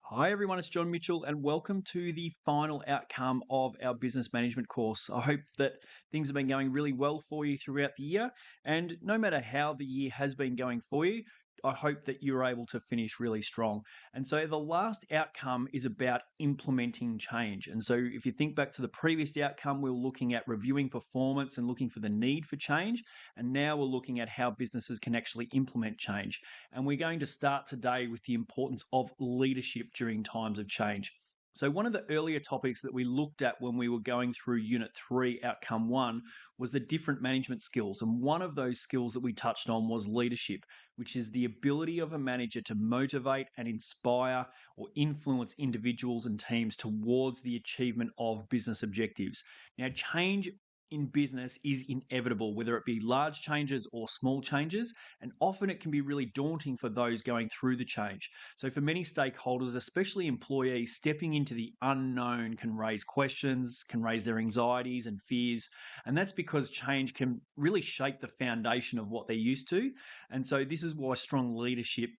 Hi, everyone. It's John Mitchell, and welcome to the final outcome of our business management course. I hope that things have been going really well for you throughout the year. And no matter how the year has been going for you, I hope that you're able to finish really strong. And so the last outcome is about implementing change. And so if you think back to the previous outcome, we were looking at reviewing performance and looking for the need for change. And now we're looking at how businesses can actually implement change. And we're going to start today with the importance of leadership during times of change. So, one of the earlier topics that we looked at when we were going through Unit 3, Outcome 1, was the different management skills. And one of those skills that we touched on was leadership, which is the ability of a manager to motivate and inspire or influence individuals and teams towards the achievement of business objectives. Now, change in business is inevitable, whether it be large changes or small changes, and often it can be really daunting for those going through the change. So, for many stakeholders, especially employees, stepping into the unknown can raise questions, can raise their anxieties and fears. And that's because change can really shake the foundation of what they're used to. And so, this is why strong leadership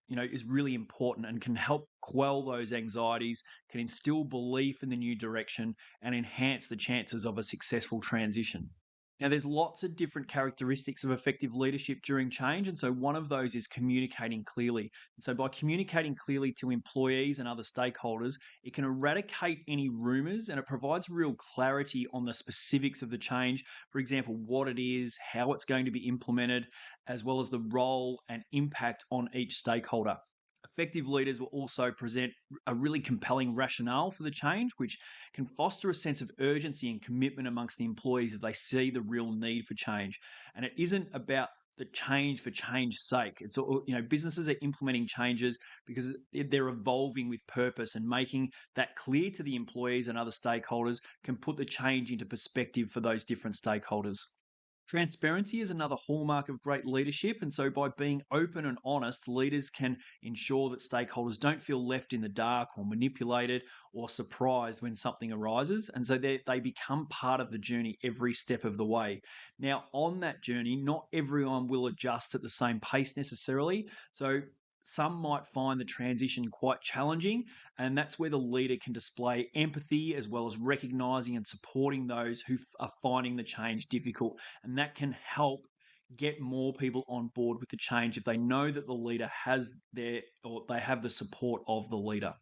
is really important and can help quell those anxieties, can instill belief in the new direction, and enhance the chances of a successful transition. Now, there's lots of different characteristics of effective leadership during change. And so, one of those is communicating clearly. And so, by communicating clearly to employees and other stakeholders, it can eradicate any rumors and it provides real clarity on the specifics of the change. For example, what it is, how it's going to be implemented, as well as the role and impact on each stakeholder. Effective leaders will also present a really compelling rationale for the change, which can foster a sense of urgency and commitment amongst the employees if they see the real need for change. And it isn't about the change for change's sake. It's all, businesses are implementing changes because they're evolving with purpose, and making that clear to the employees and other stakeholders can put the change into perspective for those different stakeholders. Transparency is another hallmark of great leadership. And so, by being open and honest, leaders can ensure that stakeholders don't feel left in the dark or manipulated or surprised when something arises. And so, they become part of the journey every step of the way. Now, on that journey, not everyone will adjust at the same pace necessarily. So, some might find the transition quite challenging, and that's where the leader can display empathy as well as recognizing and supporting those who are finding the change difficult. And that can help get more people on board with the change if they know that the leader has their or they have the support of the leader.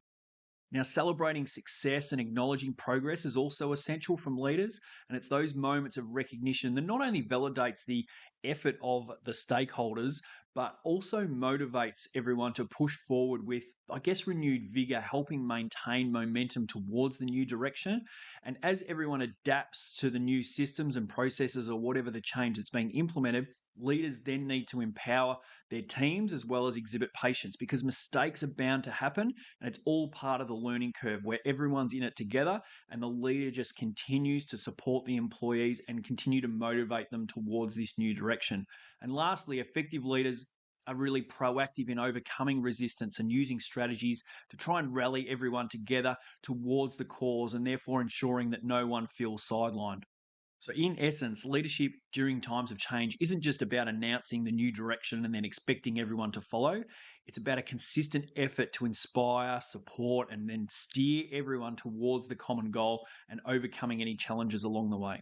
Now, celebrating success and acknowledging progress is also essential from leaders. And it's those moments of recognition that not only validates the effort of the stakeholders, but also motivates everyone to push forward with, I guess, renewed vigor, helping maintain momentum towards the new direction. And as everyone adapts to the new systems and processes or whatever the change that's being implemented, leaders then need to empower their teams as well as exhibit patience, because mistakes are bound to happen, and it's all part of the learning curve where everyone's in it together, and the leader just continues to support the employees and continue to motivate them towards this new direction. And lastly, effective leaders are really proactive in overcoming resistance and using strategies to try and rally everyone together towards the cause, and therefore ensuring that no one feels sidelined. So, in essence, leadership during times of change isn't just about announcing the new direction and then expecting everyone to follow. It's about a consistent effort to inspire, support, and then steer everyone towards the common goal and overcoming any challenges along the way.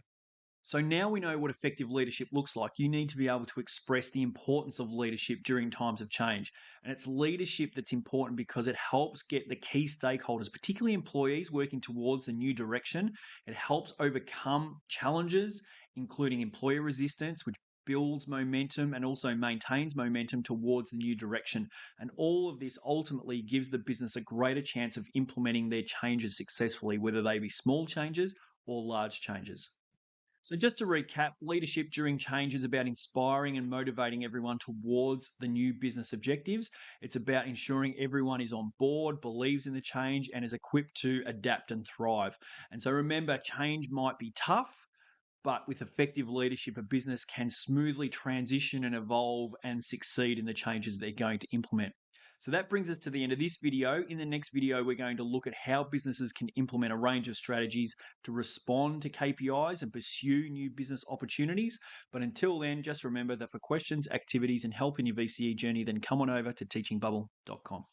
So now we know what effective leadership looks like. You need to be able to express the importance of leadership during times of change. And it's leadership that's important because it helps get the key stakeholders, particularly employees, working towards the new direction. It helps overcome challenges, including employer resistance, which builds momentum and also maintains momentum towards the new direction. And all of this ultimately gives the business a greater chance of implementing their changes successfully, whether they be small changes or large changes. So, just to recap, leadership during change is about inspiring and motivating everyone towards the new business objectives. It's about ensuring everyone is on board, believes in the change, and is equipped to adapt and thrive. And so, remember, change might be tough, but with effective leadership, a business can smoothly transition and evolve and succeed in the changes they're going to implement. So that brings us to the end of this video. In the next video, we're going to look at how businesses can implement a range of strategies to respond to KPIs and pursue new business opportunities. But until then, just remember that for questions, activities, and help in your VCE journey, then come on over to teachingbubble.com.